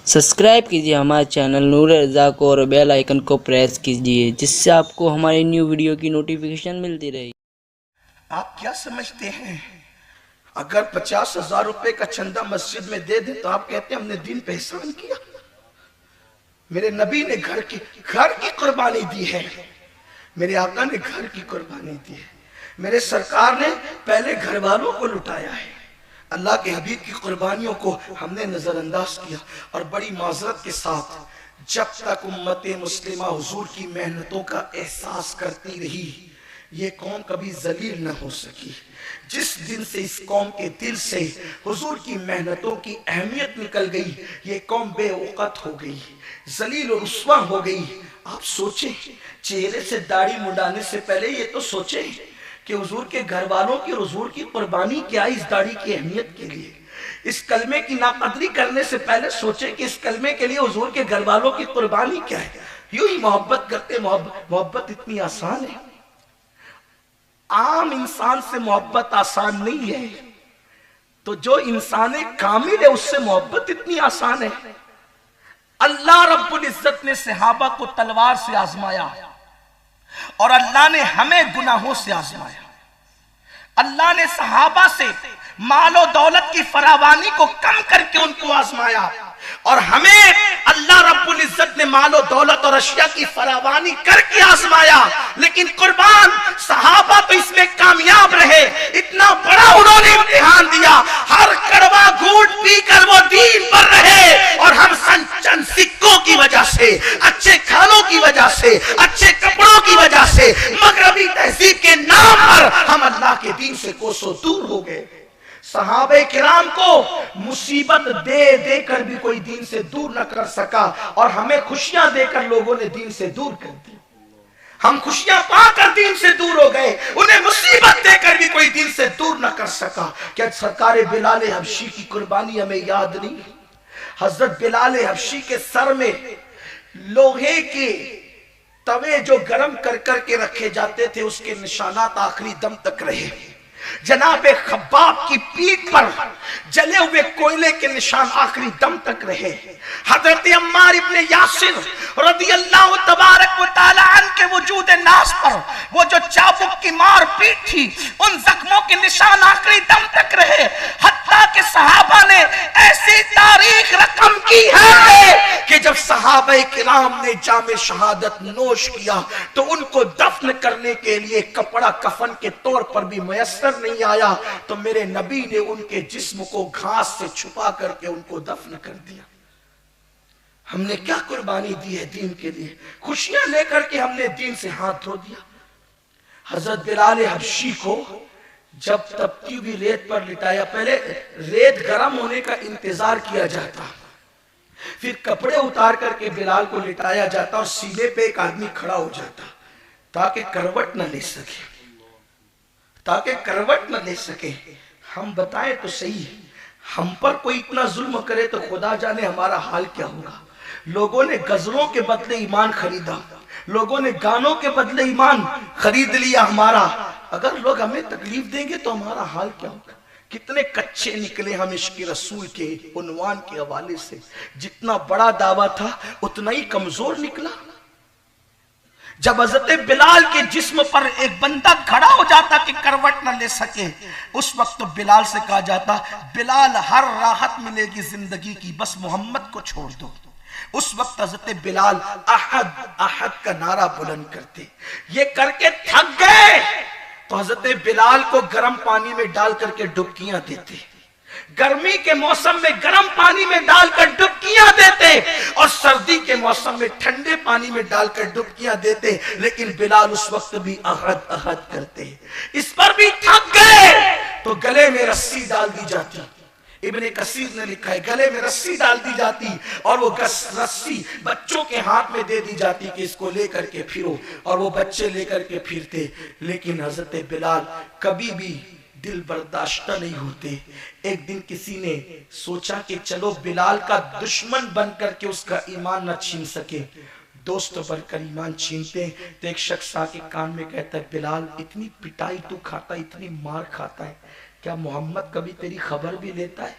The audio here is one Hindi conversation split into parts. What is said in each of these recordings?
सब्सक्राइब कीजिए हमारे चैनल नूर रज़ा को और बेल आइकन को प्रेस कीजिए, जिससे आपको हमारी न्यू वीडियो की नोटिफिकेशन मिलती रहे। आप क्या समझते हैं, अगर 50,000 रुपए का चंदा मस्जिद में दे दे तो आप कहते हैं हमने दीन पे एहसान किया। मेरे नबी ने घर की कुर्बानी दी है, मेरे आका ने घर की कुर्बानी दी है, मेरे सरकार ने पहले घर वालों को लुटाया है। अल्लाह के हबीब की कुर्बानियों को हमने नजरअंदाज किया और बड़ी माजरत के साथ जब तक उम्मते मुस्लिमा हुजूर की मेहनतों का एहसास करती रही, ये कौम कभी जलील न हो सकी। जिस दिन से इस कौम के दिल से हुजूर की मेहनतों की अहमियत निकल गई, ये कौम बेऔकत हो गई, जलील और रुस्वा हो गई। आप सोचें, चेहरे से दाढ़ी मुंडाने से पहले ये तो सोचें कि हुजूर के घर वालों की, हुजूर की कुर्बानी क्या है इस दाढ़ी की अहमियत के लिए। इस कलमे की नाकदरी करने से पहले सोचे कि इस कलमे के लिए हुजूर के घर वालों की कुर्बानी क्या है। यूं ही मोहब्बत करते, मोहब्बत इतनी आसान है। आम इंसान से मोहब्बत आसान नहीं है, तो जो इंसान कामिल है उससे मोहब्बत इतनी आसान है। अल्लाह रब्बुल इज्जत ने सहाबा को तलवार से आजमाया और अल्लाह ने हमें गुनाहों से आजमाया। अल्लाह ने सहाबा से मालो दौलत की फरावानी को कम करके उनको आजमाया और हमें अल्लाह रब्बुल इज्जत ने मालो दौलत और अशिया की फरावानी करके आजमाया। लेकिन कुर्बान सहाबा तो इसमें कामयाब रहे, इतना बड़ा उन्होंने इम्तिहान दिया। हर कड़वा घूंट पीकर वो दीन पर रहे और हम चंद सिक्कों की वजह से, अच्छे खानों की वजह से, अच्छे कपड़ों की वजह से, मगरबी तहजीब के नाम पर हम अल्लाह के दीन से कोसों दूर हो गए। सहाबे किराम को मुसीबत दे देकर भी कोई दीन से दूर न कर सका और हमें खुशियां देकर लोगों ने दीन से दूर कर दी। हम खुशियां पाकर दीन से दूर हो गए, उन्हें मुसीबत देकर भी कोई दीन से दूर न कर सका। क्या सरकार बिलाल हबशी की कुर्बानी हमें याद नहीं? हजरत बिलाल हबशी के सर में लोहे के तवे जो गरम कर करके रखे जाते थे, उसके निशानात आखिरी दम तक रहे। जनाबे खब्बाब की पीठ पर जले हुए कोयले के निशान आखिरी दम तक रहे। हजरत अम्मार इब्ने यासिर रदियल्लाहु तबारक व तआला अन के वजूद नास पर वो जो चाबुक की मार पीट थी, उन जख्मों के निशान आखिरी दम तक रहे। हत्ता के सहाबा ने ऐसी तारीख रकम की है कि जब सहाबा किराम ने जामे शहादत नोश किया तो उनको दफन करने के लिए कपड़ा कफन के तौर पर भी मयसर नहीं आया, तो मेरे नबी ने उनके जिस्म को घास से छुपा करके उनको दफन कर दिया। हमने क्या कुर्बानी दी है दीन के लिए, खुशियां लेकर के हमने दीन से हाथ धो दिया। हजरत बिलाल हबशी को जब तपती हुई रेत पर लिटाया, पहले रेत गर्म होने का इंतजार किया जाता, फिर कपड़े उतार करके बिलाल को लिटाया जाता और सीने पे एक आदमी खड़ा हो जाता ताकि करवट न ले सके, ताकि करवट न ले सके। हम बताएं तो सही, हम पर कोई इतना जुल्म करे तो खुदा जाने हमारा हाल क्या होगा। लोगों ने गजलों के बदले ईमान खरीदा, लोगों ने गानों के बदले ईमान खरीद लिया हमारा। अगर लोग हमें तकलीफ देंगे तो हमारा हाल क्या होगा। कितने कच्चे निकले हम इश्क रसूल के उन्वान के हवाले से। जितना बड़ा दावा था उतना ही कमजोर निकला। जब हजरत बिलाल के जिस्म पर एक बंदा खड़ा हो जाता कि करवट न ले सके, उस वक्त तो बिलाल से कहा जाता, बिलाल हर राहत मिलेगी जिंदगी की, बस मोहम्मद को छोड़ दो। उस वक्त हजरत बिलाल अहद अहद का नारा बुलंद करते। ये करके थक गए तो हजरत बिलाल को गर्म पानी में डाल करके डुबकियां देते, गर्मी के मौसम में गर्म पानी में डालकर डुबकियां देते और सर्दी के मौसम में ठंडे पानी में डालकर डुबकियां देते। लेकिन बिलाल उस वक्त भी अहद अहद करते। इस पर भी थक गए तो गले में रस्सी डाल दी जाती। इब्ने कसीर ने लिखा है, गले में रस्सी डाल दी जाती और वो रस्सी बच्चों के हाथ में दे दी जाती कि इसको लेकर के फिरो, और वो बच्चे लेकर के फिरते। लेकिन हजरत बिलाल कभी भी दिल बर्दाश्त नहीं होते। एक दिन किसी ने सोचा कि चलो बिलाल का दुश्मन बन करके उसका ईमान न छीन सके, दोस्त बनकर ईमान छीनते। तो एक शख्स आके कान में कहता है, बिलाल इतनी पिटाई तू खाता, इतनी मार खाता है, क्या मोहम्मद कभी तेरी खबर भी लेता है?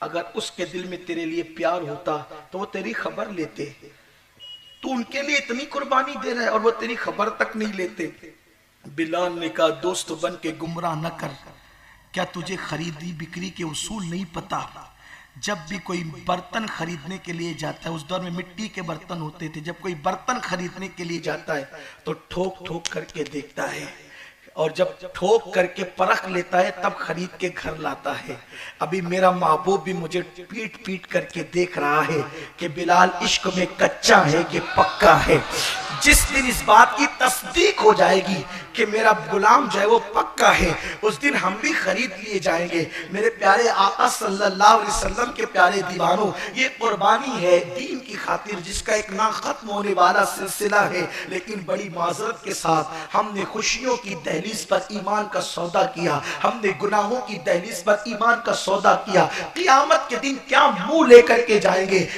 अगर उसके दिल में तेरे लिए प्यार होता तो वो तेरी खबर लेते। तू उनके लिए इतनी कुर्बानी दे रहा है और वो तेरी खबर तक नहीं लेते। बिलाल ने कहा, दोस्त बन के गुमराह न कर, क्या तुझे खरीदी बिक्री के उसूल नहीं पता? जब भी कोई बर्तन खरीदने के लिए जाता है, उस दौर में मिट्टी के बर्तन होते थे, जब कोई बर्तन खरीदने के लिए जाता है तो ठोक ठोक करके देखता है, और जब ठोक करके परख लेता है तब खरीद के घर लाता है। अभी मेरा महबूब भी मुझे पीट पीट करके देख रहा है कि बिलाल इश्क में कच्चा है कि पक्का है। जिस दिन इस बात की तस्दीक हो जाएगी कि मेरा गुलाम जो है वो पक्का है, उस दिन हम भी खरीद लिए जाएंगे। मेरे प्यारे आका सल्लल्लाहु अलैहि वसल्लम के प्यारे दीवानों, ये कुर्बानी है दीन की खातिर, जिसका एक ना खत्म होने वाला सिलसिला है। लेकिन बड़ी माजरत के साथ हमने खुशियों की दहलीज पर ईमान का सौदा किया, हमने गुनाहों की दहलीज पर ईमान का सौदा किया। क़यामत के दिन क्या मुंह लेकर के जाएंगे?